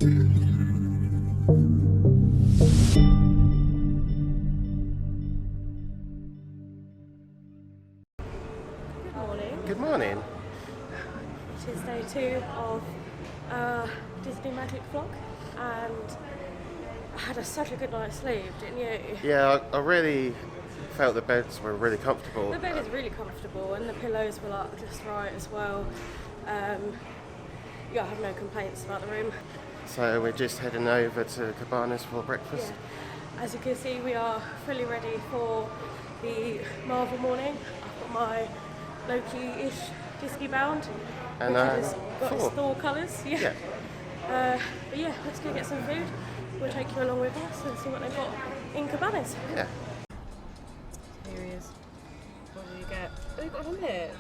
Good morning. It is day 2 of Disney Magic Vlog, and I had such a good night's sleep, didn't you? Yeah, I really felt the beds were really comfortable. The bed is really comfortable and the pillows were like just right as well. Yeah, I have no complaints about the room. So we're just heading over to Cabanas for breakfast. Yeah. As you can see, we are fully ready for the Marvel morning. I've got my Loki-ish Disney bound. And Richard has got his Thor. Thor colours. Yeah. But yeah, let's go get some food. We'll take you along with us and see what they've got in Cabanas. Yeah. Here he is. What did you get? Oh, you got him here.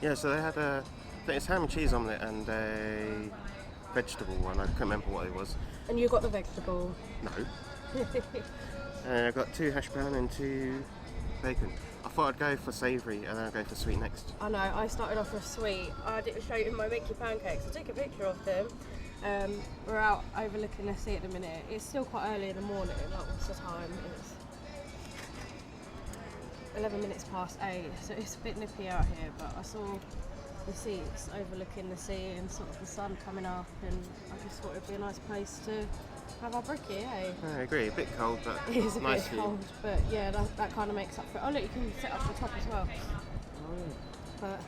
Yeah, so they had I think it's ham and cheese omelette and a vegetable one. I can't remember what it was. And you got the vegetable. No. I got 2 hash brown and 2 bacon. I thought I'd go for savoury and then I'd go for sweet next. I know, I started off with sweet. I didn't show you my Mickey pancakes. I took a picture of them. We're out overlooking the sea at the minute. It's still quite early in the morning. Like, what's the time? It's 11 minutes past 8, so it's a bit nippy out here, but I saw the seats overlooking the sea and sort of the sun coming up, and I just thought it'd be a nice place to have our brekkie, eh? I agree, a bit cold, but it is a nice bit view. cold, but yeah, that kind of makes up for it. Oh look, you can sit up the top as well. But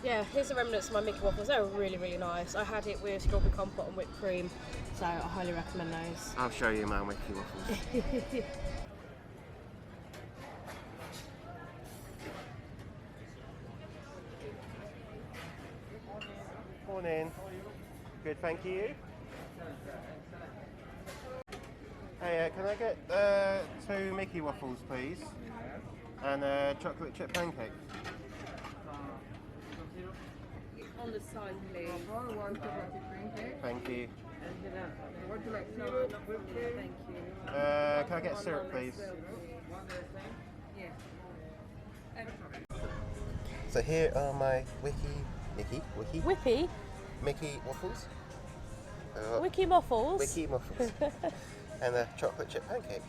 yeah, here's the remnants of my Mickey waffles. They were really, really nice. I had it with strawberry compote and whipped cream, so I highly recommend those. I'll show you my Mickey waffles. Morning. Good, thank you. Hey, can I get 2 Mickey waffles, please? And a chocolate chip pancake. On the side, please. Thank you. Would you like syrup? Thank you. Can I get syrup, please? Yeah. So here are my Whippy? Mickey waffles. Wiki Waffles? Mickey waffles. And a chocolate chip pancake.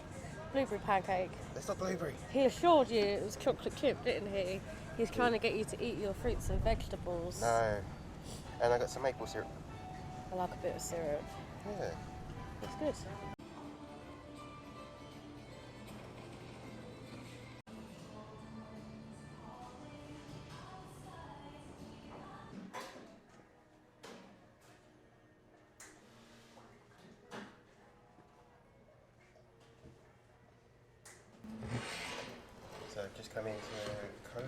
Blueberry pancake. It's not blueberry. He assured you it was chocolate chip, didn't he? He's trying to get you to eat your fruits and vegetables. No. And I got some maple syrup. I like a bit of syrup. Yeah. It's good. So I've just come into Cove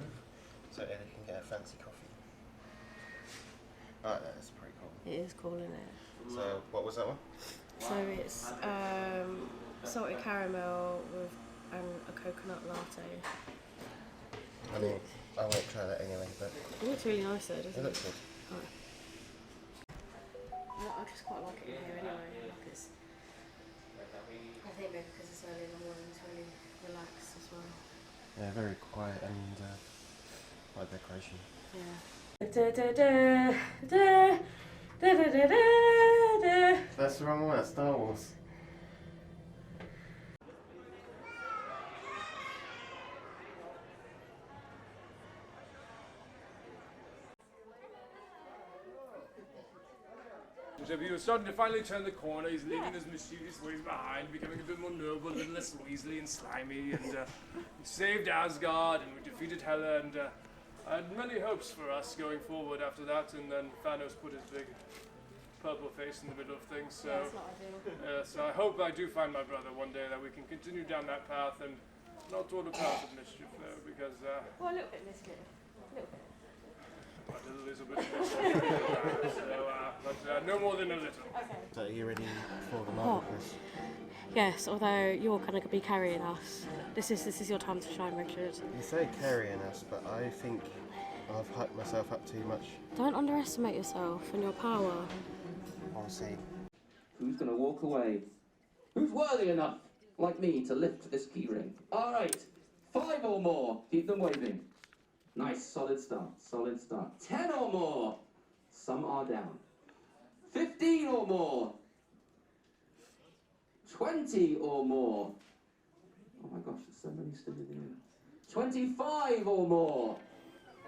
so Ellie can get a fancy coffee. Alright, that's pretty cool. It is cool, isn't it? So what was that one? So it's salted caramel with a coconut latte. I mean, I won't try that anyway, but It looks really nice though, doesn't it it? looks good. I just quite like it in here anyway. Like it's, I think maybe because it's early in the morning, it's really relaxed as well. Yeah, very quiet and like decoration. Yeah. That's the wrong one, that's Star Wars. So he was starting to finally turn the corner. He's leaving his mischievous ways behind, becoming a bit more noble, a little less weaselly and slimy. And he saved Asgard, and we defeated Hela, and I had many hopes for us going forward after that. And then Thanos put his big purple face in the middle of things. So, Yeah, it's not ideal. so I hope I do find my brother one day, that we can continue down that path and not toward a path of mischief there, because Well, a little bit mischief. A little bit. a little is a bit of mischief. But no more than a little. Okay. So are you ready for the Marvel quiz? Yes, although you're kind of be carrying us. This is your time to shine, Richard. You say carrying us, but I think I've hyped myself up too much. Don't underestimate yourself and your power. I'll see. Who's going to walk away? Who's worthy enough, like me, to lift this keyring? All right, 5 or more. Keep them waving. Nice, solid start, solid start. 10 or more. Some are down. 15 or more. 20 or more. Oh my gosh, there's so many still in here. 25 or more.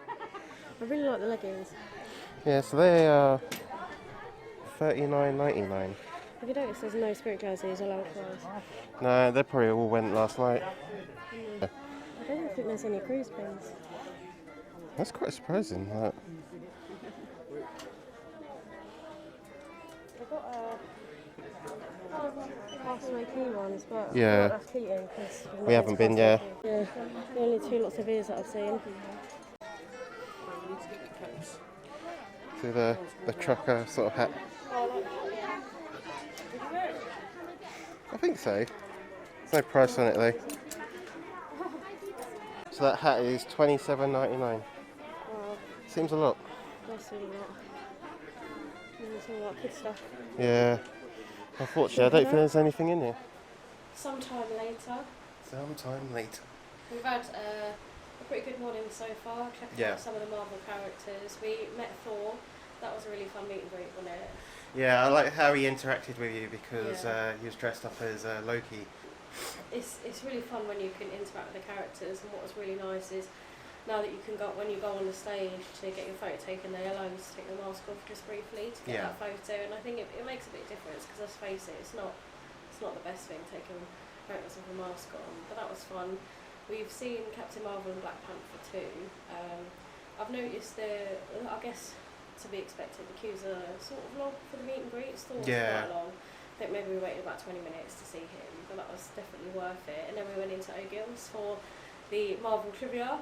I really like the leggings. Yeah, so they are $39.99. If you notice, there's no spirit jerseys allowed for us. No, they probably all went last night. I don't think there's any cruise pins. That's quite surprising. That. They've got Castaway Key ones, but Yeah. that's Keating because We haven't been, yeah. Yeah, the only two lots of ears that I've seen. See the trucker sort of hat. I think so. There's no price on it though. So that hat is $27.99. Wow, Seems a lot. that's really not. It's all like kid stuff. Yeah. Unfortunately, I don't think there's anything in here. Sometime later. Sometime later. We've had a pretty good morning so far. Checked Yeah. out some of the Marvel characters. We met Thor. That was a really fun meet and greet, wasn't it? Yeah, I like how he interacted with you because Yeah. he was dressed up as Loki. It's really fun when you can interact with the characters, and what was really nice is now that you can go when you go on the stage to get your photo taken, they allow you to take the mask off just briefly to get Yeah. that photo, and I think it makes a big difference because let's face it, it's not the best thing taking photos with a mask on, but that was fun. We've seen Captain Marvel and Black Panther too. I've noticed I guess to be expected, the queues are sort of long for the meet and greets. Thor was Yeah. quite long. I think maybe we waited about 20 minutes to see him, but that was definitely worth it. And then we went into O'Gill's for the Marvel trivia.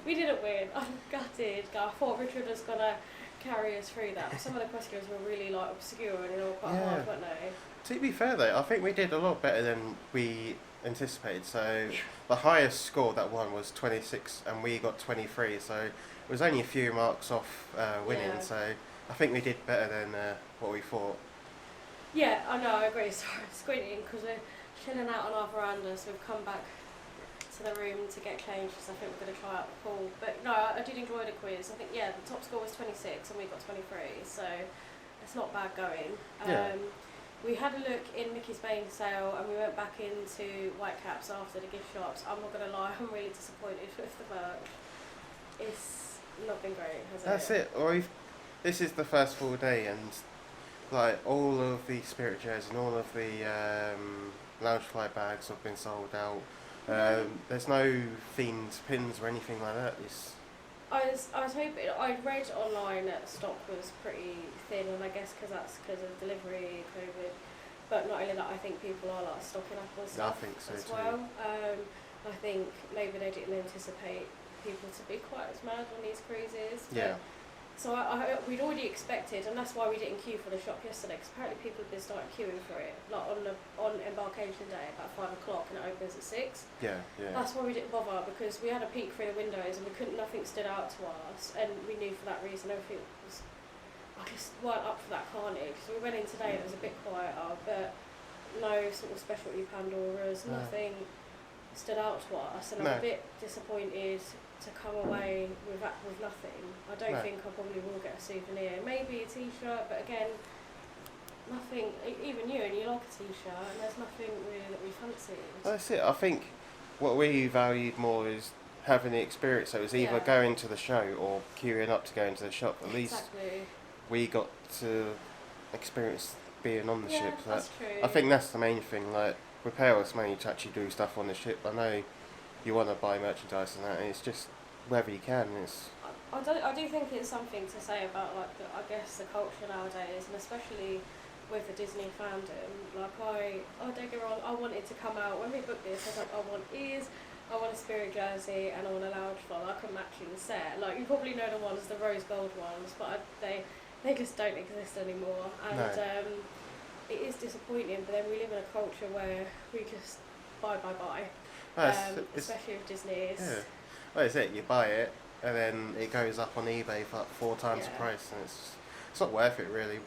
We didn't win. I'm gutted. I thought Richard was gonna carry us through that. But some of the questions were really like obscure and they were quite hard, weren't they? To be fair though, I think we did a lot better than we anticipated. So the highest score that won was 26 and we got 23. So it was only a few marks off winning. Yeah. So I think we did better than what we thought. Yeah, I know, I agree. Sorry, squinting because we're chilling out on our veranda, so we've come back to the room to get changed because I think we're going to try out the pool. But no, I did enjoy the quiz. I think, yeah, the top score was 26 and we got 23, so it's not bad going. Yeah. We had a look in Mickey's Bane sale and we went back into Whitecaps after the gift shops. I'm not going to lie, I'm really disappointed with the merch. It's not been great, has it? That's it. This is the first full day and like all of the spirit jerseys and all of the Loungefly bags have been sold out. There's no themed pins or anything like that. I was hoping, I read online that stock was pretty thin, and I guess that's because of delivery, COVID. But not only that, I think people are like stocking up on stuff I think so as too. well. I think maybe they didn't anticipate people to be quite as mad on these cruises. Yeah. So we'd already expected, and that's why we didn't queue for the shop yesterday, because apparently people have been starting queuing for it, like on embarkation day about 5 o'clock, and it opens at 6. Yeah. That's why we didn't bother, because we had a peek through the windows and nothing stood out to us, and we knew for that reason everything was, I just weren't up for that carnage. So we went in today and it was a bit quieter, but no sort of specialty Pandoras, nothing stood out to us, and I'm a bit disappointed to come away with nothing. I don't think I probably will get a souvenir, maybe a t-shirt, but again, nothing. Even you like a t-shirt, and there's nothing really that we fancy. That's it. I think what we valued more is having the experience. So it was either going to the show or queuing up to go into the shop. At least we got to experience being on the ship. So that's true. I think that's the main thing. Like, we pay us money to actually do stuff on the ship. I know you want to buy merchandise and that, and it's just whether you can. I do think it's something to say about like I guess the culture nowadays, and especially with the Disney fandom. Like don't get me wrong, I wanted to come out when we booked this. I was like, I want ears, I want a spirit jersey, and I want a Loungefly, like a matching set. Like you probably know the ones, the rose gold ones, but they just don't exist anymore. And it is disappointing. But then we live in a culture where we just buy. Especially with Disney. Well, it's it. You buy it, and then it goes up on eBay for like 4 times the price, and it's not worth it really.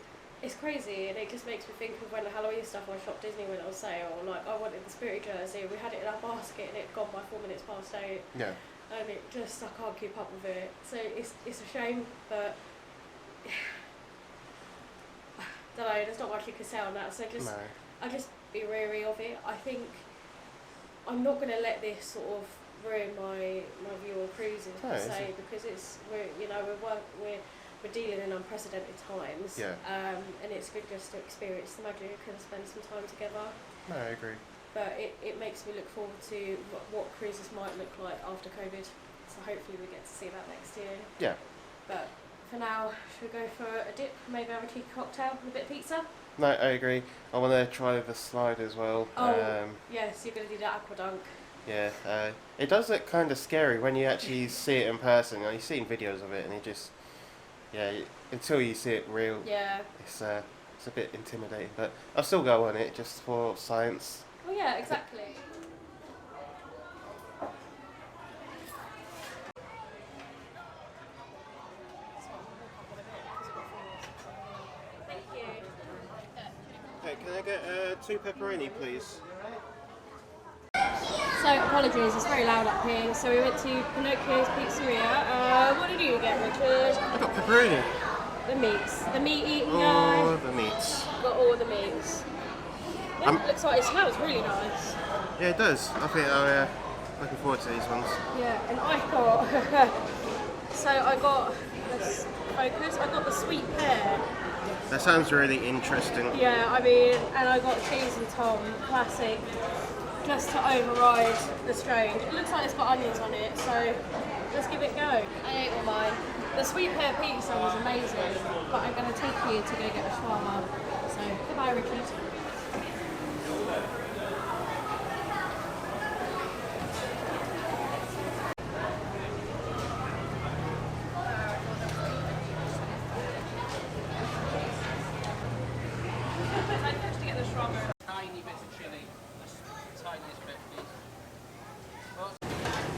It's crazy, and it just makes me think of when the Halloween stuff on Shop Disney went on sale. Like I wanted the spirit jersey, we had it in our basket, and it gone by 4 minutes past 8. Yeah. And it just I can't keep up with it. So it's a shame, but don't know. There's not much you can say on that. So just I just be wary of it. I think I'm not going to let this sort of ruin my view on cruising per se, because we're dealing in unprecedented times. Yeah. And it's good just to experience the magic and spend some time together. No, I agree. But it makes me look forward to what cruises might look like after COVID. So hopefully we get to see that next year. Yeah. But for now, should we go for a dip? Maybe have a cheeky cocktail and a bit of pizza? No, I agree. I want to try the slide as well. Oh, yes, you're going to do that aqua dunk. Yeah, it does look kind of scary when you actually see it in person. You know, you've seen videos of it, and it just, until you see it real, it's a bit intimidating. But I'll still go on it just for science. Oh yeah, exactly. Thank you. Hey, can I get 2 pepperoni, please? So apologies, it's very loud up here. So we went to Pinocchio's Pizzeria. What did you get, Richard? I got pepperoni. The meats. The meat eating guy. All the meats. Got all the meats. Yeah, it looks like it smells really nice. Yeah, it does. I think I'm looking forward to these ones. Yeah, and I got so I got this focus. I got the sweet pear. That sounds really interesting. Yeah, I mean, and I got cheese and tom, classic, just to override the strange. It looks like it's got onions on it, so let's give it a go. I ate all mine. The sweet pear pizza was amazing, but I'm going to take you to go get a shawarma. So goodbye, Richard.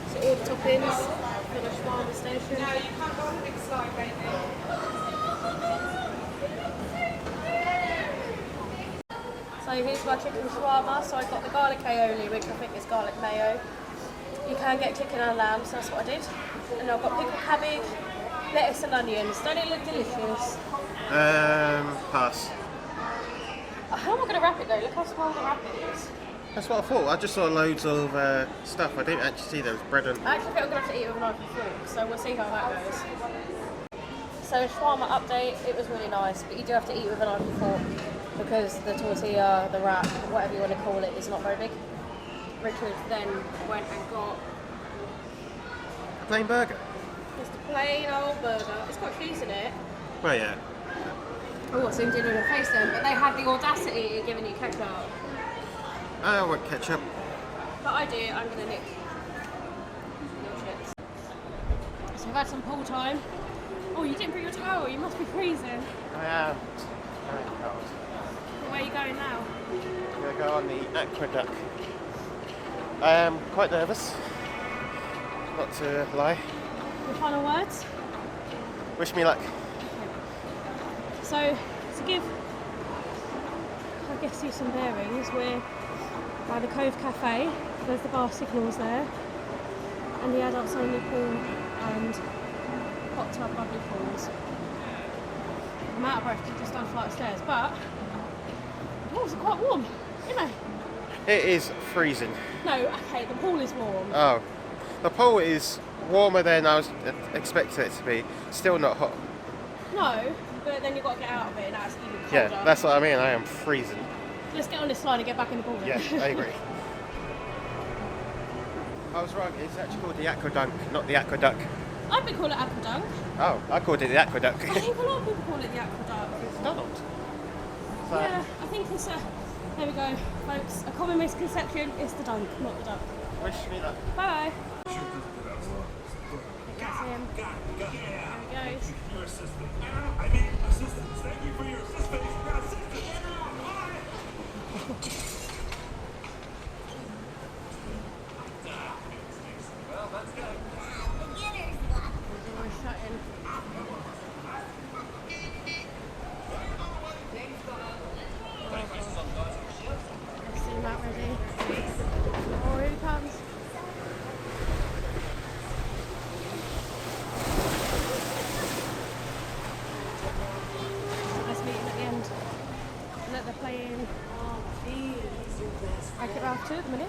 So all the toppings for the shawarma station. No, you can't go on the big slide, baby. So here's my chicken shawarma. So I got the garlic aioli, which I think is garlic mayo. You can get chicken and lamb, so that's what I did. And I've got pickled cabbage, lettuce and onions. Don't it look delicious? Pass. How am I going to wrap it though? Look how small the wrap is. That's what I thought. I just saw loads of stuff. I didn't actually see there was bread and... I actually think I'm going to have to eat it with a knife and fork, so we'll see how that goes. So shawarma update, it was really nice, but you do have to eat with a knife and fork because the tortilla, the wrap, whatever you want to call it, is not very big. Richard then went and got A plain burger? just a plain old burger. It's got cheese in it. Well, yeah. Oh, I zoomed in on her face then, but they had the audacity of giving you ketchup. I want ketchup. But I do, I'm going to nick your chips. So we've had some pool time. Oh, you didn't bring your towel, you must be freezing. I am very cold. Where are you going now? I'm going to go on the aqueduct. I am quite nervous, not to lie. Your final words? Wish me luck. So, to give, I guess, you some bearings, we're by the Cove Cafe. There's the bar signals there, and the adults only pool and hot tub bubbly pools. I'm out of breath to just done a flight of stairs, but the pools are quite warm, you know. It is freezing. No, okay, the pool is warm. Oh, the pool is warmer than I was expecting it to be. Still not hot. No, but then you've got to get out of it, and that's even colder. Yeah, that's what I mean. I am freezing. Let's get on this line and get back in the pool then. Yeah, I agree. I was wrong. It's actually called the aqueduct, not the aqueduct. I've been calling it aqueduct. Oh, I called it the aqueduct. I think a lot of people call it the aqueduct. It's not. So, Yeah, I think it's a. There we go, folks. A common misconception is the dunk, not the duck. wish me luck. Bye. That's him. There he goes. Your assistant. I need assistance. Thank you for your assistance. Well, let's go. We're shutting. Let's see Matt ready. Oh, here he comes. Let's meet him at the end. Look, they're playing. Oh, Make it about 2 at the minute.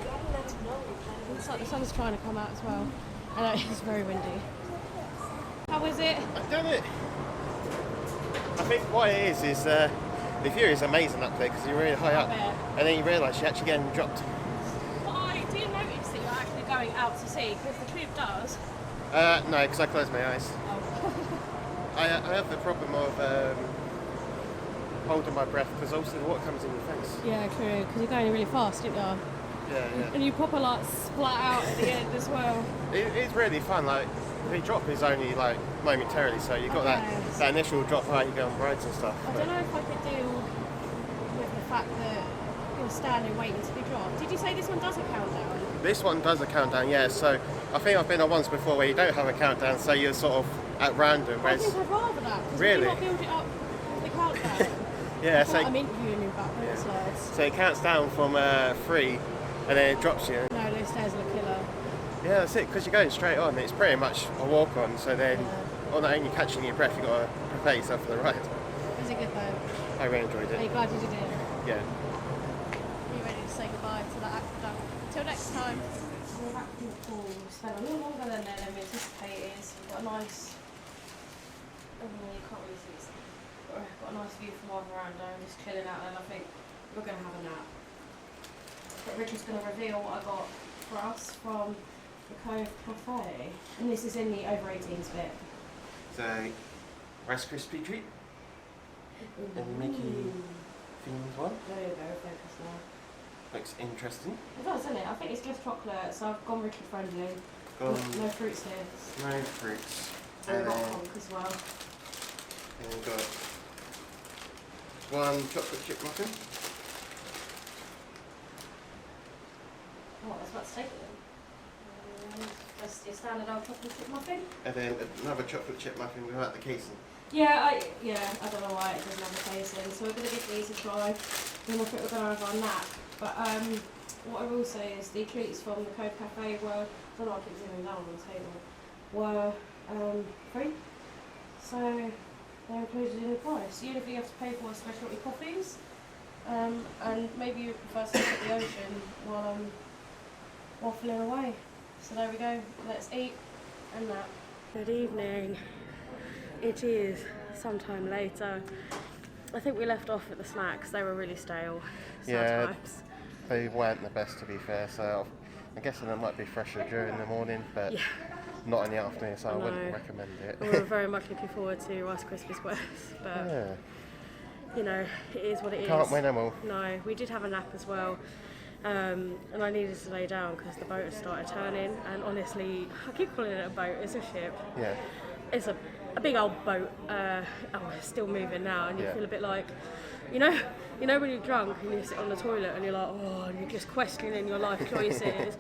Looks like the sun's trying to come out as well. I know, it's very windy. How is it? I've done it. I think what it is the view is amazing up there because you're really high up, and then you realise you're actually getting dropped. Well, I did notice that you're actually going out to sea because the tube does. No, because I close my eyes. Oh. I have the problem of holding my breath because also the water comes in your face. Yeah, true, because you're going really fast, aren't you? Yeah. And you proper like splat out at the end as well. It's really fun. Like the drop is only like momentarily, so you've got that initial drop height, you go on rides and stuff. I don't know if I could deal with the fact that you're standing waiting to be dropped. Did you say this one does a countdown? This one does a countdown, yeah. So I think I've been on once before where you don't have a countdown, so you're sort of at random. I think I'd rather that. Because really? you not build it up the countdown. Yeah, so I'm interviewing you about water slides. So it counts down from 3, and then it drops you. No, those stairs are a killer. Yeah, that's it, because you're going straight on. It's pretty much a walk on, so then not only catching your breath, you've got to prepare yourself for the ride. Was it good though? I really enjoyed it. Are you glad you did it? Yeah. Are you ready to say goodbye to that aqueduct? Till next time. We're back in the pool. We spent a little longer than we anticipated. We've got a nice... Oh, you can't really see this. Got a nice view from our veranda and just chilling out there, and I think we're going to have a nap. But Richard's going to reveal what I got for us from the Cove Cafe. And this is in the over 18s bit. So, Rice Krispie treat. And Mickey themed one. Very, very focused now. Looks interesting. It does, doesn't it? I think it's just chocolate, so I've gone Richard friendly. No fruits here. No fruits. And we've got punk as well. And we've got one chocolate chip muffin. Oh, I was about to take it then. Just your standard old chocolate chip muffin. And then another chocolate chip muffin without the casing. Yeah, I don't know why it doesn't have a casing. So we're going to give these a try. And I think we're going to have our nap. But what I will say is the treats from the Code Cafe were, I don't know, I keep zooming down on the table, were free. So they're included in the price. The only thing you have to pay for is specialty coffees. And maybe you prefer to look at the ocean while I'm waffling away. So there we go. Let's eat and nap. Good evening. It is sometime later. I think we left off at the snacks. They were really stale. Yeah, sometimes. they weren't the best to be fair. So I'm guessing they might be fresher during the morning, but not in the afternoon. So I wouldn't recommend it. We were very much looking forward to Rice Krispies Squares, but you know, it is what it is. Can't win them all. No, we did have a nap as well. And I needed to lay down because the boat had started turning, and honestly, I keep calling it a boat, it's a ship. Yeah. It's a big old boat. It's still moving now, and you feel a bit like, you know when you're drunk and you sit on the toilet and you're like, oh, and you're just questioning your life choices.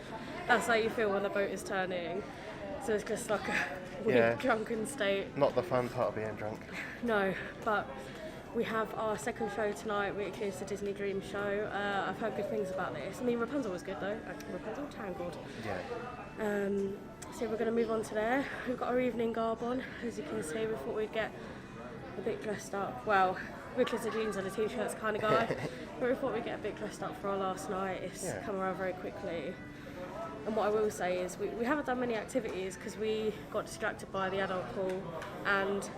That's how you feel when the boat is turning. So it's just like a weird drunken state. Not the fun part of being drunk. No, but we have our second show tonight, which is the Disney Dream show. I've heard good things about this. I mean, Rapunzel was good though. Rapunzel Tangled. Yeah. So we're going to move on to there. We've got our evening garb on. As you can see, we thought we'd get a bit dressed up. Well, Richard's a jeans and a t-shirts kind of guy, but we thought we'd get a bit dressed up for our last night. It's come around very quickly. And what I will say is we haven't done many activities because we got distracted by the adult pool, and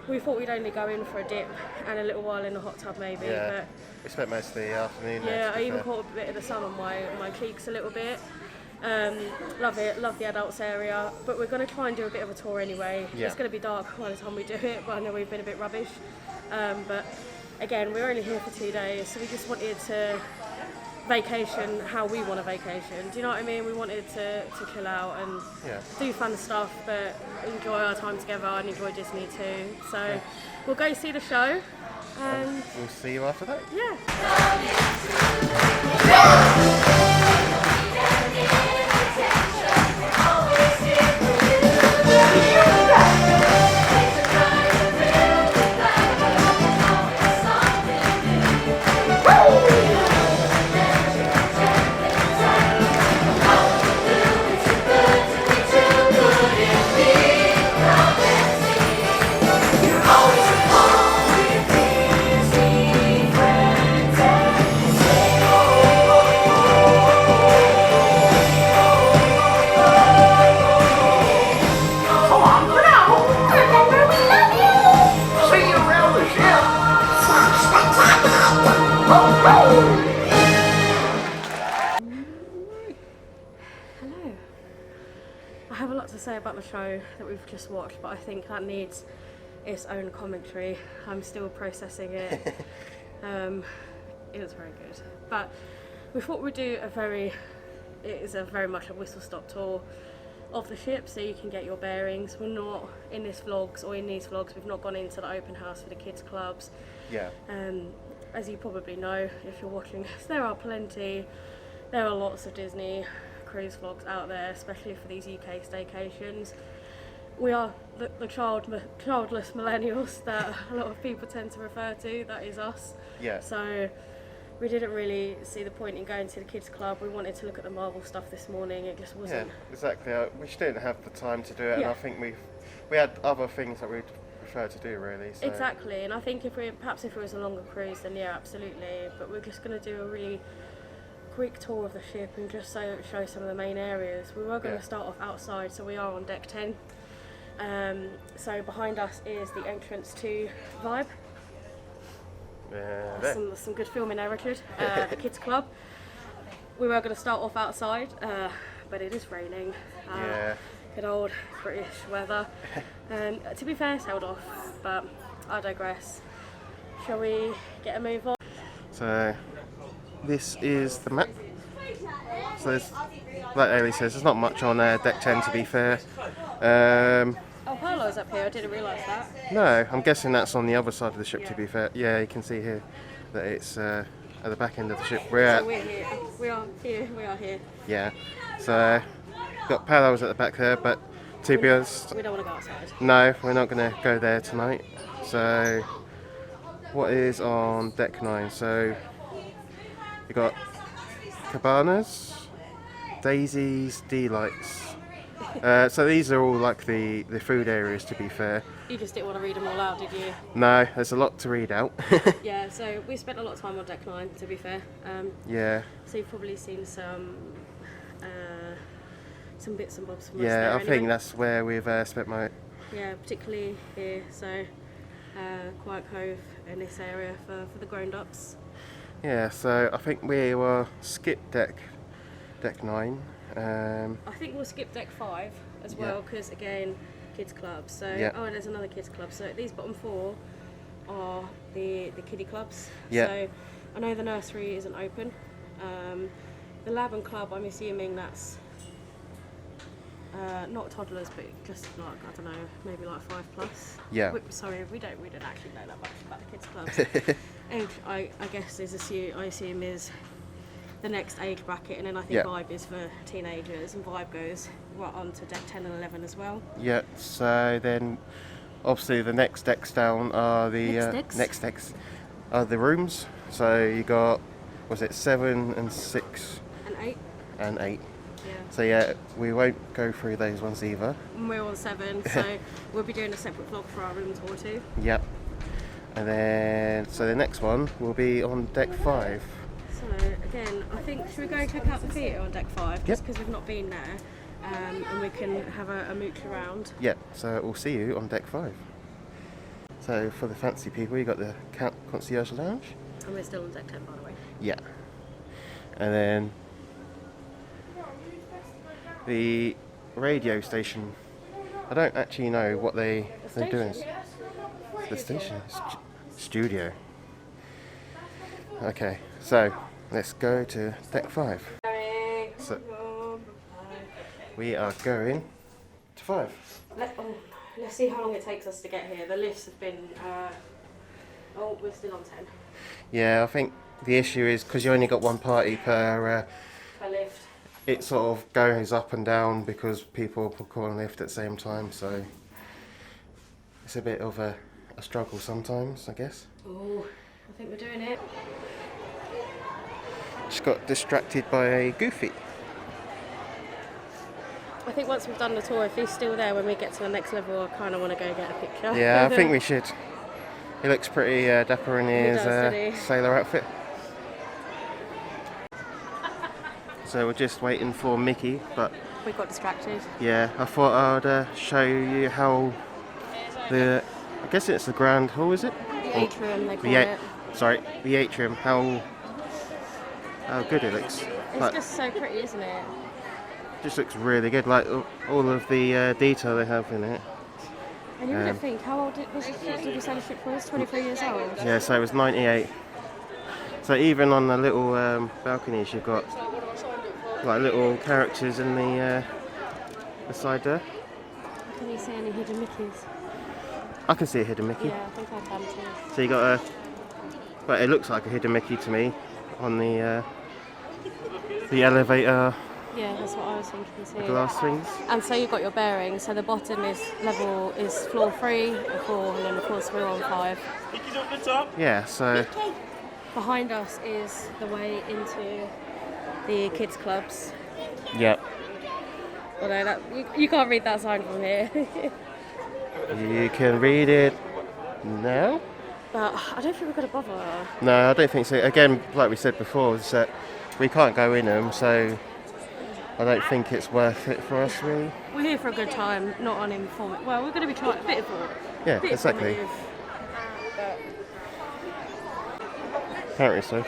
we thought we'd only go in for a dip and a little while in the hot tub maybe. Yeah, but we spent most of the afternoon there. yeah, I even caught a bit of the sun on my cheeks a little bit. Love it, love the adults area, but we're going to try and do a bit of a tour anyway. It's going to be dark by the time we do it, but I know we've been a bit rubbish. But again, we're only here for 2 days, so we just wanted to vacation how we want a vacation. Do you know what I mean? We wanted to chill out and do fun stuff, but enjoy our time together and enjoy Disney too. So we'll go see the show, and we'll see you after that. Hello. I have a lot to say about the show that we've just watched, but I think that needs its own commentary. I'm still processing it. It was very good. But we thought we'd do it is a very much a whistle-stop tour of the ship, so you can get your bearings. We're not in these vlogs, we've not gone into the open house for the kids clubs. Yeah. As you probably know, if you're watching this, there are lots of Disney cruise vlogs out there, especially for these UK staycations. We are the childless millennials that a lot of people tend to refer to. That is us. Yeah. So we didn't really see the point in going to the kids club. We wanted to look at the Marvel stuff this morning. It just wasn't. Yeah, exactly. We just didn't have the time to do it, and Yeah. I think we had other things that we'd prefer to do, really. So. Exactly, and I think if it was a longer cruise, then yeah, absolutely. But we're just going to do a really quick tour of the ship and just show some of the main areas. We were going to start off outside, so we are on deck 10. So behind us is the entrance to Vibe. Some good filming there, Richard. The kids club. We were going to start off outside, but it is raining. Yeah. Good old British weather. To be fair, it's held off, but I digress. Shall we get a move on? So this is the map. So there's, like Ailey says, there's not much on deck 10, to be fair. Oh, Paolo's up here. I didn't realise that. No, I'm guessing that's on the other side of the ship, to be fair. Yeah, you can see here that it's at the back end of the ship. So we're here. We are here. We are here. Yeah. So got Paolo's at the back there, but to be honest, We don't want to go outside. no, we're not going to go there tonight. So what is on deck 9? So you got cabanas, daisies, delights. So these are all like the food areas, to be fair. You just didn't want to read them all out, did you? No, there's a lot to read out. Yeah, so we spent a lot of time on deck 9, to be fair. Yeah. So you've probably seen some bits and bobs from us Yeah, there I think anyway. that's where we've spent my... Yeah, particularly here, so Quiet Cove in this area for the grown-ups. Yeah, so I think we will skip deck 9. I think we'll skip deck 5 as well, because again, kids clubs. So oh, there's another kids club. So these bottom 4 are the kiddie clubs. Yeah. So I know the nursery isn't open. The lab and club, I'm assuming that's not toddlers, but just like, I don't know, maybe like 5+. Yeah. Sorry, we don't actually know that much about the kids clubs. Age, I guess I assume is the next age bracket, and then I think Vibe is for teenagers, and Vibe goes right on to deck 10 and 11 as well. Yeah, so then obviously the next decks down are the next decks are the rooms. So you got, was it 7 and 6 And 8. and 8? Yeah. So yeah, we won't go through those ones either. And we're on 7, so we'll be doing a separate vlog for our room tour too. Yep. And then so the next one will be on deck 5. So again, I think, should we go and check out the theatre on deck 5? Just because we've not been there, and we can have a mooch around. Yep, so we'll see you on deck 5. So for the fancy people, you got the concierge lounge. And we're still on deck 10, by the way. Yeah. And then the radio station. I don't actually know what they're doing. The station? Studio. Okay, so let's go to deck 5. So we are going to 5. Let's see how long it takes us to get here. The lifts have been... we're still on 10. Yeah, I think the issue is because you only got one party per lift. It sort of goes up and down because people call and lift at the same time, so it's a bit of a struggle sometimes, I guess. Oh, I think we're doing it. Just got distracted by a Goofy. I think once we've done the tour, if he's still there when we get to the next level, I kind of want to go get a picture. Yeah, I think we should. He looks pretty dapper in his sailor outfit. So we're just waiting for Mickey, but we got distracted. Yeah, I thought I'd show you how I guess it's the grand hall, is it? The atrium, they call it. sorry, the atrium, how good it looks. It's Like, just so pretty, isn't it? just looks really good. Like all of the detail they have in it. And you wouldn't think, how old was it? Did you say the ship was? 23 years old? Yeah, so it was 98. So even on the little balconies, you've got like little characters in the side there. Can you see any hidden Mickeys? I can see a hidden Mickey. Yeah, I think I can too. So you got well, it looks like a hidden Mickey to me on the elevator Yeah, that's what I was thinking too. glass things. And so you've got your bearings. So the bottom is floor 3 or 4, and then of course we're on 5. Mickey's up the top. Yeah, so Behind us is the way into the kids' clubs. yeah, Although you can't read that sign from here. you can read it now. But I don't think we're going to bother. No, I don't think so. Again, like we said before, is that we can't go in them, so I don't think it's worth it for us really. We're here for a good time, not uninformed. Well, we're going to be trying a bit of Yeah, bit exactly. informative. But Apparently so.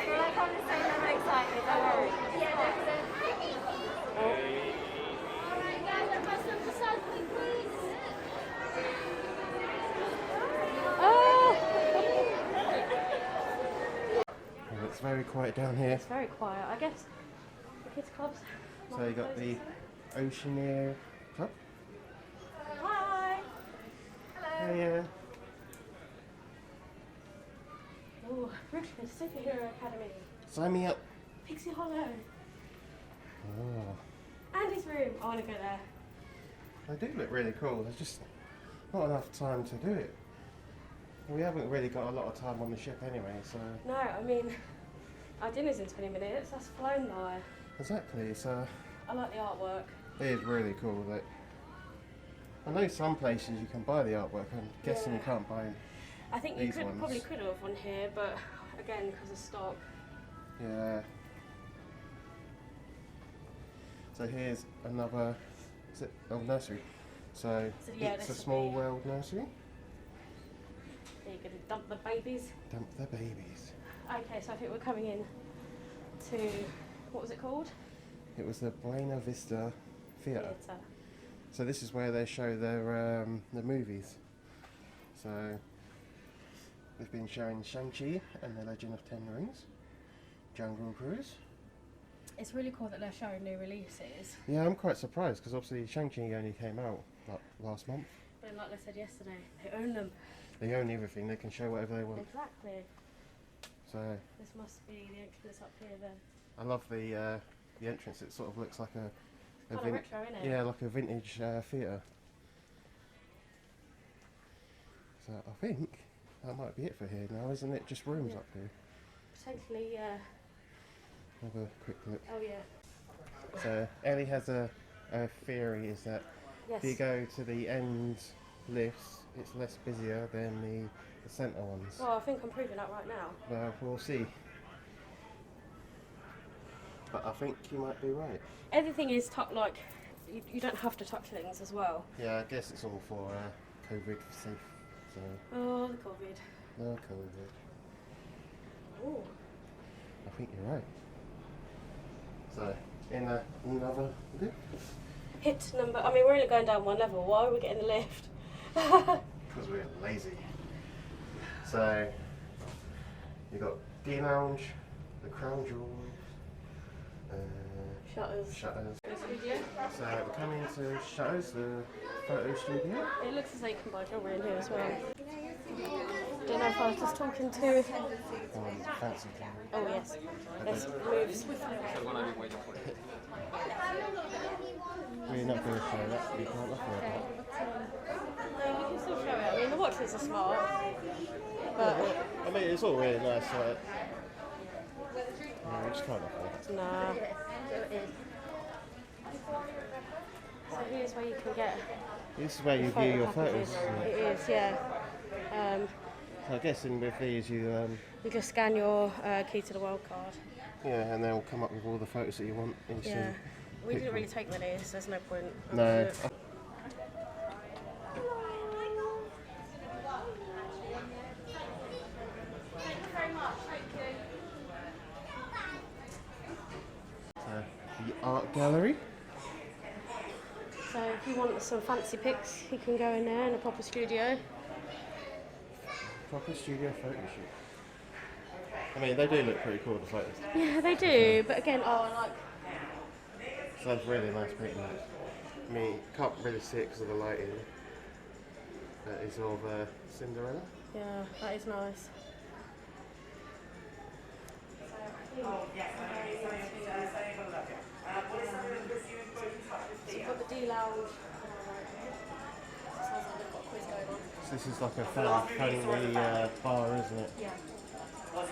It's very quiet down here. it's very quiet. I guess the kids' clubs. So you got the Oceaneer Club. Hi. Oh yeah. Oh, Brooklyn Superhero Academy. Sign me up. Pixie Hollow. Oh, Andy's room. I want to go there. they do look really cool. There's just not enough time to do it. We haven't really got a lot of time on the ship anyway, so No, I mean, our dinner's in 20 minutes. That's flown by. exactly. So I like the artwork. it is really cool. Like, I know some places you can buy the artwork. I'm guessing you can't buy. I think you These ones. probably could have on here, but again, because of stock. Yeah. So here's another. Is it? Oh, nursery. So So, yeah, it's a this would small be- world nursery. Are you going to dump the babies? Dump the babies. Okay, so I think we're coming in to, what was it called? It was the Buena Vista Theatre. Theatre. So this is where they show their movies. So we've been showing Shang-Chi and the Legend of Ten Rings, Jungle Cruise. It's really cool that they're showing new releases. Yeah, I'm quite surprised because obviously Shang-Chi only came out like last month. But like they said yesterday, they own them. They own everything, they can show whatever they want. Exactly. So This must be the entrance up here then. I love the entrance. It sort of looks like a Kind of retro, innit? yeah, like a vintage theatre. So I think that might be it for here now, isn't it? Just rooms Yeah. up here. Potentially, yeah. Have a quick look. Oh yeah. So Ellie has a theory is that Yes. if you go to the end lifts, it's less busier than the centre ones. Well, I think I'm proving that right now. Well, we'll see. But I think you might be right. Everything is like, you don't have to touch things as well. Yeah, I guess it's all for COVID safe. So Oh, the COVID. no COVID. Oh. I think you're right. So in another lift. Hit number, I mean, we're only going down one level. Why are we getting the lift? Because we're lazy. So you got D Lounge, the Crown Jewels, Shutters. Shutters. Studio. So we're coming to Shutters, the photo studio. It looks as though you can buy jewellery in here as well. Don't know if I was just talking to. Fancy jewellery. Oh yes. Let's move swiftly. We're not going to show that. We can't offer that. No, we can still show it. I mean, the watches are smart, but I mean, it's all really nice. No, we just can't offer that. nah. So here's where you can get This is where you view photo your packages. photos, isn't it? It is, yeah. So I guess in with these you You just scan your key to the world card. yeah, and they'll come up with all the photos that you want instantly. Yeah. We didn't really take many, so there's no point. No. Thank you very much. art gallery. So if you want some fancy pics, you can go in there in a proper studio. Proper studio photo shoot. I mean, they do look pretty cool, the photos. Yeah, they do, but again, oh, I like... Sounds really nice painting. I mean, can't really see it because of the lighting. That is of Cinderella. Yeah, that is nice. So you've got the D lounge. Sounds like they've got a quiz going on. So this is like a family bar, isn't it? Yeah. What's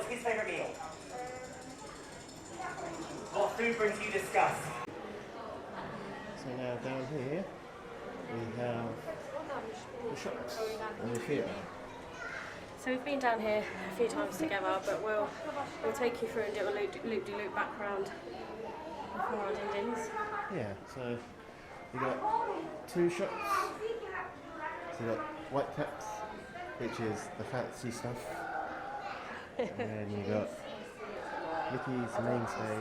his favourite meal? What food brings you disgust? So now down here we have the shops and the theatre. So we've been down here a few times together, but we'll take you through and do a loop-de-loop background before our ding-dings. Yeah, so you got two shops. So you got White Caps, which is the fancy stuff. And then you got Mickey's mainstay,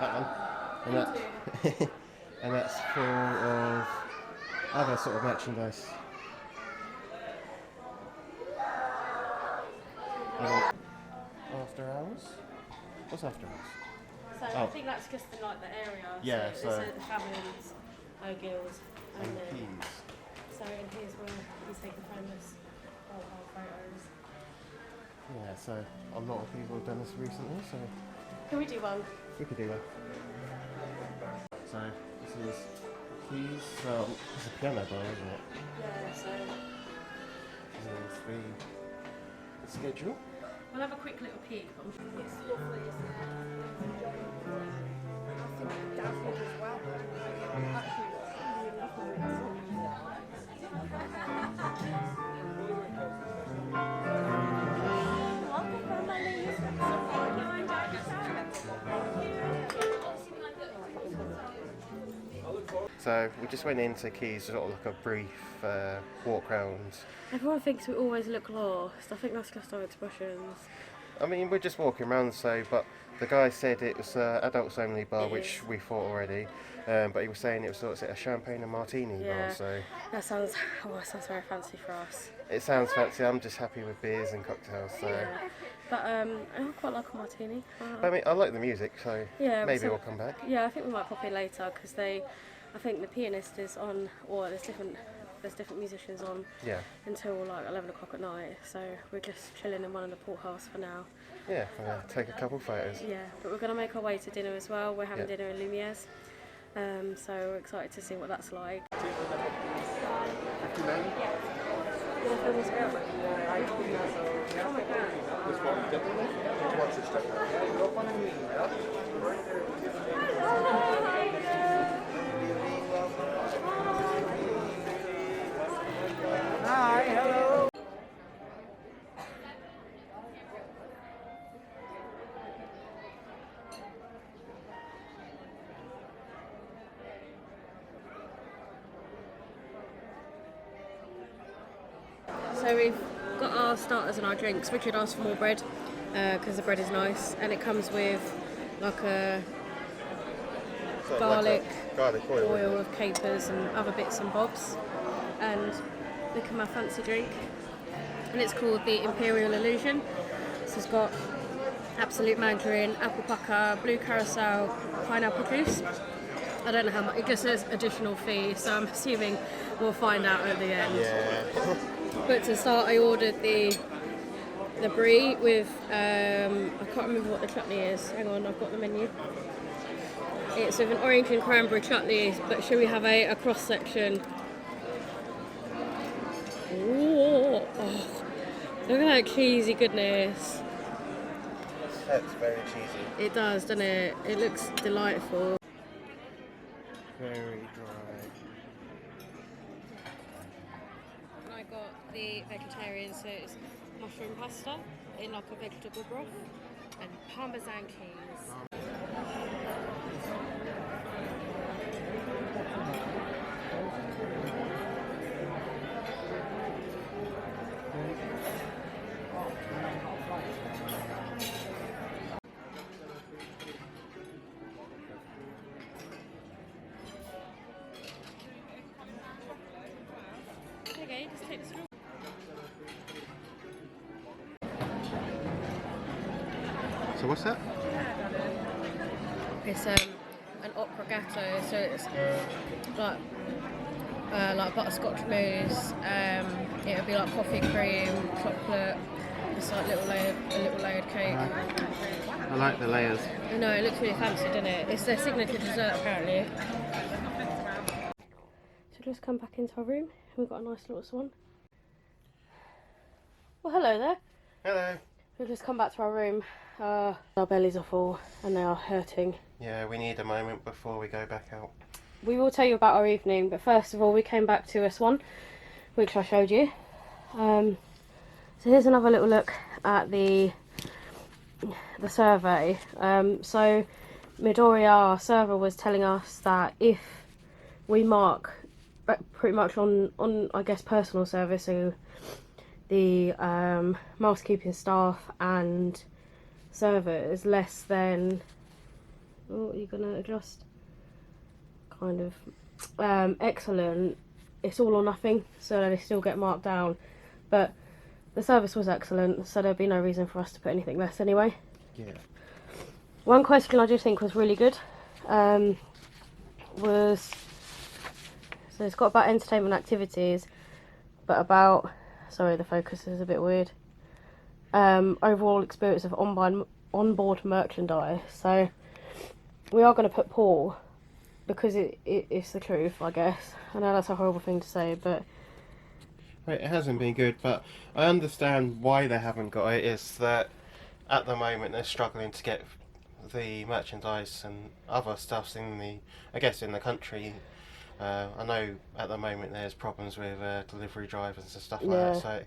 that one. And that and that's full of other sort of merchandise. After hours? What's after hours? So I think that's just like the area. Yeah, so the families, O'Gills, and then keys. so and here's where he's taking famous old photos. Yeah, so a lot of people have done this recently, so Can we do one? we could do that. So this is keys. It's a piano bar, isn't it? Yeah. So There's the schedule. we'll have a quick little peek. It's lovely, isn't it? I think dazzled as well. Actually, So we just went into Keys, sort of like a brief walk round. everyone thinks we always look lost. I think that's just our expressions. I mean, we're just walking around, so, but the guy said it was adults only bar, It which is. we thought already. But he was saying it was sort of a champagne and martini Yeah. bar, so That sounds very fancy for us. it sounds fancy. I'm just happy with beers and cocktails, so. Yeah. But I quite like a martini. But I mean, I like the music, so Yeah, maybe so- we'll come back. Yeah, I think we might pop in later because I think the pianist is on, or there's different musicians on Yeah, until like 11 o'clock at night. So we're just chilling in one of the porthouse for now. yeah, take a couple photos. Yeah, but we're going to make our way to dinner as well. We're having Yeah. dinner in Lumieres. So we're excited to see what that's like. So we've got our starters and our drinks. Richard asked for more bread because the bread is nice, and it comes with like a Sort of garlic like a garlic oil. oil with capers and other bits and bobs. And look at my fancy drink, and it's called the Imperial Illusion. So it's got absolute mandarin, apple pucker, blue carousel, pineapple juice. I don't know how much. It just says additional fee, so I'm assuming we'll find out at the end. Yeah. But to start, I ordered the brie with I can't remember what the chutney is. Hang on, I've got the menu. It's with an orange and cranberry chutney, but should we have a cross section? Ooh, oh, look at that cheesy goodness. That's very cheesy. It does, doesn't it? It looks delightful. Very dry. I got the vegetarian, so it's mushroom pasta in like a vegetable broth and parmesan cheese. okay, just take this one. So what's that? It's an opera gatto, so it's like butterscotch mousse. It'll be like coffee cream, chocolate. It's like a little layered cake. I like the layers. I know, it looks really fancy, doesn't it? It's their signature dessert, apparently. So just come back into our room. We've got a nice little swan. Well, hello there. Hello. We've just come back to our room. Our bellies are full and they are hurting. Yeah, we need a moment before we go back out. We will tell you about our evening, but first of all, we came back to a swan, which I showed you. So here's another little look at the survey. So Midoriya, our server, was telling us that if we mark pretty much on I guess personal service, so the mousekeeping staff and servers less than, oh, are you gonna adjust? Kind of excellent, it's all or nothing, so they still get marked down. But the service was excellent, so there'd be no reason for us to put anything less anyway. Yeah. One question I do think was really good was, so it's got about entertainment activities, but about, sorry, the focus is a bit weird, overall experience of onboard merchandise. So we are going to put poor, because it's the truth, I guess. I know that's a horrible thing to say, but It hasn't been good, but I understand why they haven't got it. Is that at the moment they're struggling to get the merchandise and other stuffs in the country. I know at the moment there's problems with delivery drivers and stuff like that, so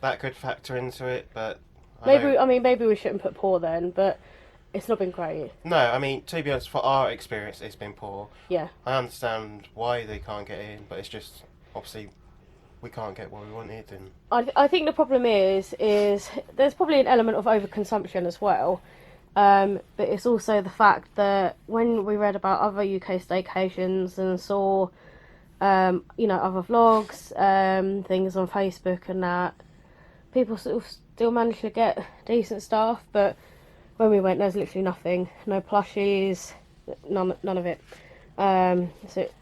that could factor into it. But maybe we shouldn't put poor then, but it's not been great. No, I mean, to be honest, for our experience, it's been poor. Yeah. I understand why they can't get in, but it's just obviously we can't get what we wanted. And I think the problem is there's probably an element of overconsumption as well, but it's also the fact that when we read about other UK staycations and saw other vlogs, things on Facebook and that, people sort of still manage to get decent stuff, but when we went there's literally nothing, no plushies, none of it. So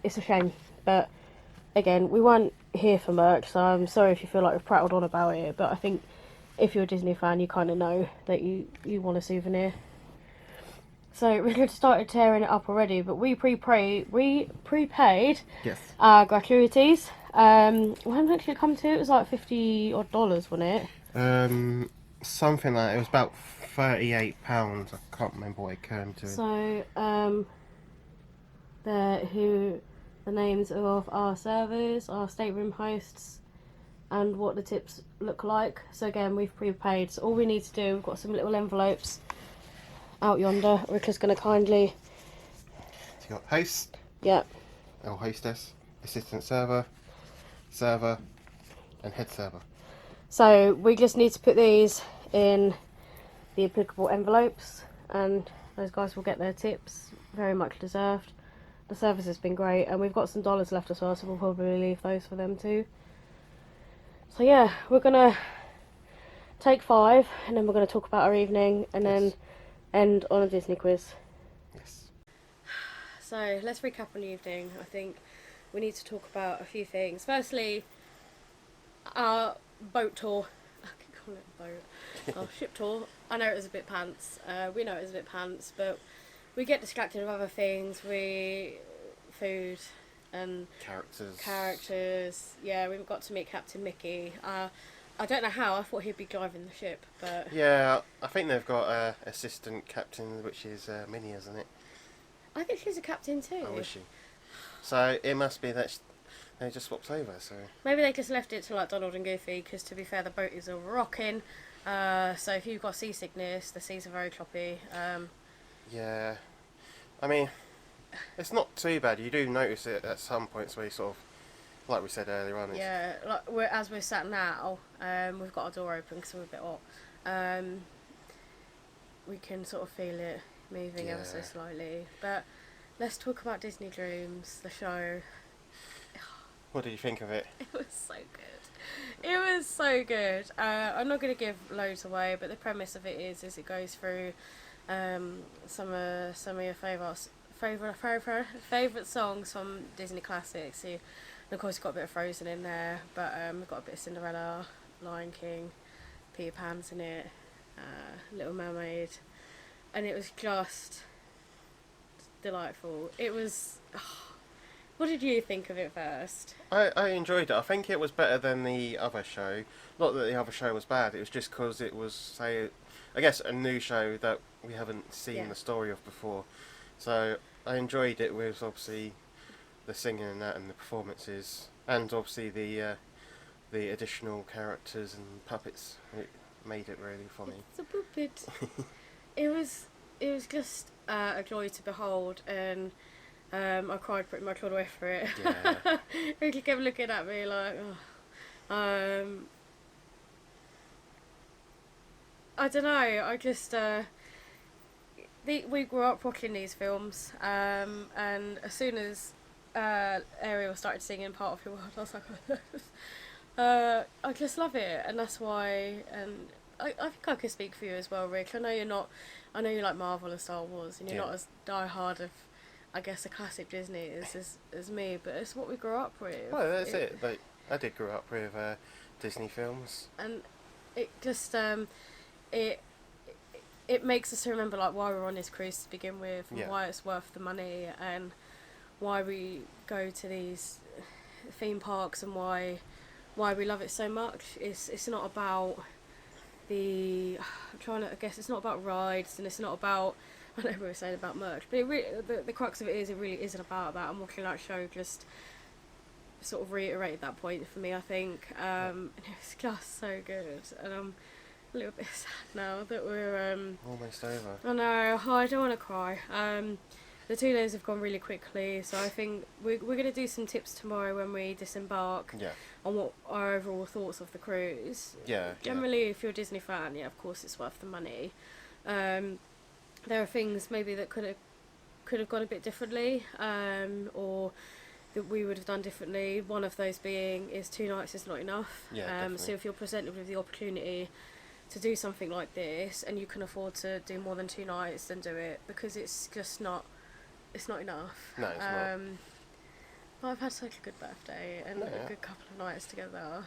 it's a shame, but again, we weren't here for merch, so I'm sorry if you feel like we've prattled on about it, but I think if you're a Disney fan, you kind of know that you want a souvenir. So we just started tearing it up already, but we prepaid yes, gratuities. When did it actually come to? It was like $50 odd, wasn't it? something like it was about £38. I can't remember what it came to. So the names of our servers, our stateroom hosts, and what the tips look like. So again, we've prepaid, so all we need to do, we've got some little envelopes out yonder. We're just going to kindly, So you got host, yeah, or hostess, assistant server, server, and head server. so we just need to put these in the applicable envelopes, and those guys will get their tips, very much deserved. The service has been great, and we've got some dollars left as well, so we'll probably leave those for them too. So yeah, we're gonna take 5, and then we're gonna talk about our evening, and then end on a Disney quiz. Yes. So let's recap on the evening. I think we need to talk about a few things. Firstly, our boat tour. I can call it a boat. Our ship tour. I know it was a bit pants. We know it was a bit pants, but we get distracted with other things. Food and characters. Yeah, we've got to meet Captain Mickey. I don't know how. I thought he'd be driving the ship, but Yeah, I think they've got a assistant captain, which is Minnie, isn't it? I think she's a captain too. Oh, is she? So it must be that they just swapped over. So maybe they just left it to like Donald and Goofy, because to be fair, the boat is all rocking. So if you've got seasickness, the seas are very choppy. yeah, I mean, it's not too bad. You do notice it at some points where you sort of, like we said earlier on. Yeah, like as we're sat now, we've got our door open because we're a bit hot. We can sort of feel it moving ever so slightly. But let's talk about Disney Dreams, the show. What did you think of it? It was so good. It was so good. I'm not going to give loads away, but the premise of it is it goes through some of your favourite songs from Disney classics. And of course, you've got a bit of Frozen in there, but we've got a bit of Cinderella, Lion King, Peter Pan's in it, Little Mermaid, and it was just delightful. It was. What did you think of it first? I enjoyed it. I think it was better than the other show. Not that the other show was bad, it was just because it was, say, I guess a new show that we haven't seen the story of before. So I enjoyed it with obviously the singing and that and the performances, and obviously the additional characters and puppets. It made it really funny. It's a puppet. it was just a joy to behold, and I cried pretty much all the way through it. Yeah. Ricky kept looking at me like, oh. I don't know. I just we grew up watching these films, and as soon as Ariel started singing "Part of Your World," I was like, I just love it, and that's why. And I think I can speak for you as well, Rick. I know you're not. I know you like Marvel and Star Wars, and you're not as diehard of, I guess, the classic Disney as me, but it's what we grew up with. Well, that's it. Like, I did grow up with Disney films, and it just it makes us remember like why we're on this cruise to begin with, and why it's worth the money, and why we go to these theme parks, and why we love it so much. It's not about I guess it's not about rides, and it's not about, I know we were saying about merch, but the crux of it is, it really isn't about that. And watching that show just sort of reiterated that point for me, I think. And it was just so good, and I'm a little bit sad now that we're almost over. I know, I don't want to cry. The 2 days have gone really quickly, so I think we're going to do some tips tomorrow when we disembark on what our overall thoughts of the cruise. Generally, if you're a Disney fan, of course it's worth the money. There are things maybe that could have gone a bit differently, or that we would have done differently. One of those being is 2 nights is not enough. So if you're presented with the opportunity to do something like this, and you can afford to do more than 2 nights, then do it, because it's just not. It's not enough. No, it's not. But I've had such a good birthday and a good couple of nights together.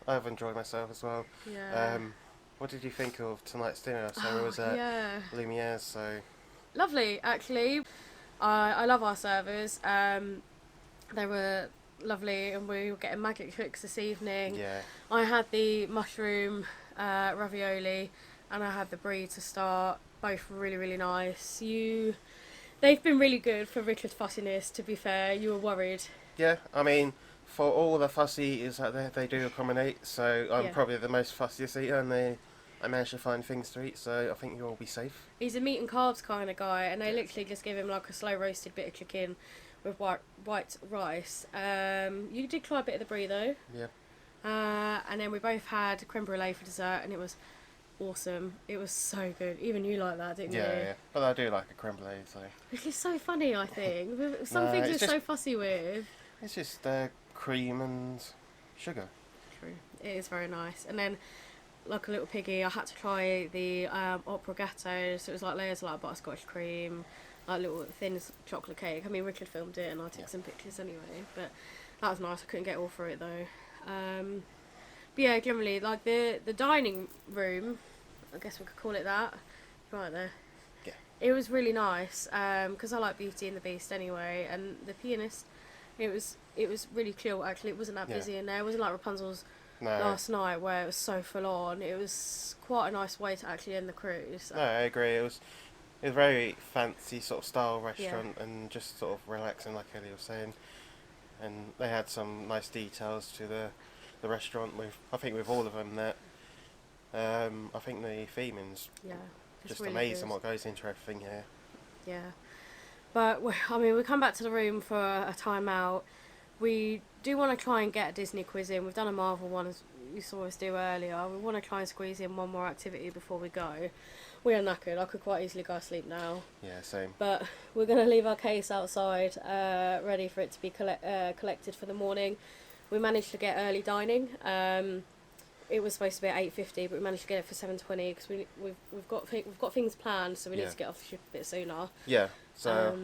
I've enjoyed myself as well. Yeah. What did you think of tonight's dinner? So it was at Lumieres, so... Lovely, actually. I love our servers. They were lovely, and we were getting magic tricks this evening. Yeah. I had the mushroom ravioli, and I had the brie to start. Both really, really nice. They've been really good for Richard's fussiness, to be fair. You were worried. Yeah, I mean, for all the fussy eaters out there, they do accommodate, so I'm probably the most fussiest eater, and I managed to find things to eat, so I think you'll be safe. He's a meat and carbs kind of guy, and they literally just give him like a slow roasted bit of chicken with white rice. You did try a bit of the brie though. Yeah. And then we both had creme brulee for dessert, and it was awesome. It was so good. Even you like that, didn't you? Yeah. But I do like a creme brulee, so... It's just so funny, I think. Some things you're so fussy with. It's just cream and sugar. True. It is very nice. And then, like a little piggy, I had to try the opera gatto. So it was like layers of like butterscotch cream, like little thin chocolate cake. I mean, Richard filmed it, and I took some pictures anyway. But that was nice. I couldn't get all through it though. But yeah, generally, like the dining room, I guess we could call it that, right there. Yeah. It was really nice, because I like Beauty and the Beast anyway, and the pianist, it was really chill actually. It wasn't that busy in there. It wasn't like Rapunzel's last night where it was so full on. It was quite a nice way to actually end the cruise. No, I agree. It was a very fancy sort of style restaurant, and just sort of relaxing, like Ellie was saying. And they had some nice details to the restaurant, I think with all of them, that I think the theming's just really amazing good. What goes into everything here. Yeah, but I mean, we come back to the room for a time out. We do want to try and get a Disney quiz in. We've done a Marvel one, as you saw us do earlier. We want to try and squeeze in one more activity before we go. We are knackered. I could quite easily go to sleep now. Yeah, same. But we're going to leave our case outside, ready for it to be collected for the morning. we managed to get early dining. It was supposed to be at 8:50, but we managed to get it for 7:20 because we've got things planned, so we need to get off the ship a bit sooner. Yeah. So.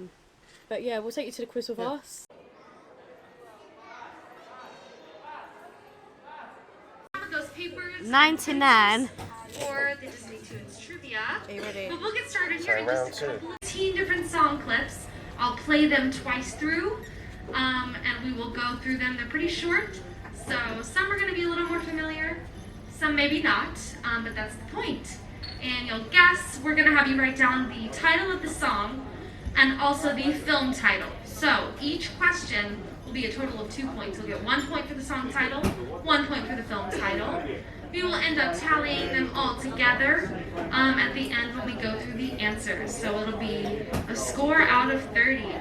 But yeah, we'll take you to the quiz with us. Those papers 99. for the Disney Tunes trivia. Are you ready? But we'll get started here in round just a two. couple of 15 different song clips. I'll play them twice through, and we will go through them. They're pretty short, so some are going to be a little more familiar, some maybe not, but that's the point. And you'll guess. We're going to have you write down the title of the song and also the film title. So each question will be a total of 2 points. You'll get 1 point for the song title, 1 point for the film title. We will end up tallying them all together at the end when we go through the answers. So it'll be a score out of 30.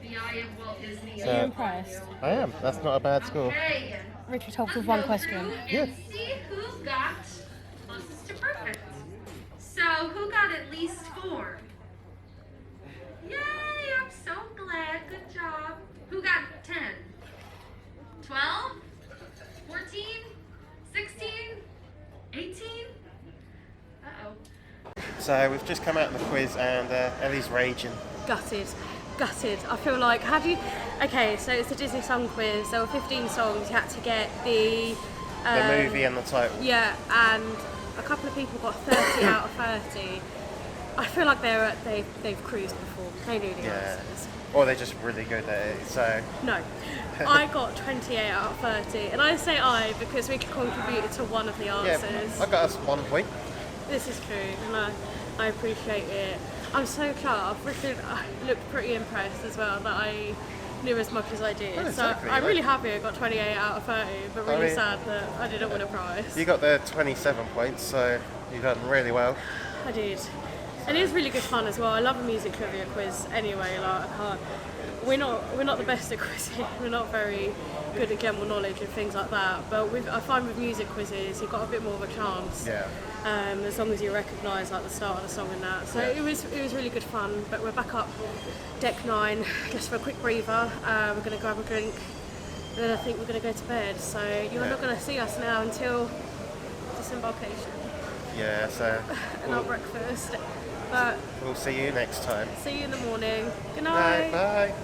The Eye of Walt Disney. Are you impressed? I am. That's not a bad score. Okay. Richard helped with one question. Good. And see who got closest to perfect. So who got at least 4? Yay! I'm so glad. Good job. Who got 10? 12? 14? 16? 18? Uh-oh. So we've just come out of the quiz and Ellie's raging. Gutted. I feel like, okay, so it's the Disney Song Quiz. There were 15 songs. You had to get the movie and the title. Yeah, and a couple of people got 30 out of 30. I feel like they've cruised before. They knew the answers. Or they're just really good at it. So. No, I got 28 out of 30, and I say I because we contributed to one of the answers. Yeah, I got us 1 point. This is true, and I appreciate it. I'm so proud. Richard looked pretty impressed as well that I knew as much as I did. Oh, exactly, so I'm really happy I got 28 out of 30, but really sad that I didn't win a prize. You got the 27 points, so you've done really well. I did. And it was really good fun as well. I love a music trivia quiz anyway. Like we're not the best at quizzing. We're not very good at general knowledge and things like that. But I find with music quizzes, you've got a bit more of a chance. Yeah. As long as you recognise like the start of the song and that. So it was really good fun. But we're back up deck 9 just for a quick breather. We're going to grab a drink. And then I think we're going to go to bed. So you're not going to see us now until disembarkation. Yeah. So. And our breakfast. But we'll see you next time. see you in the morning. Good night. Bye.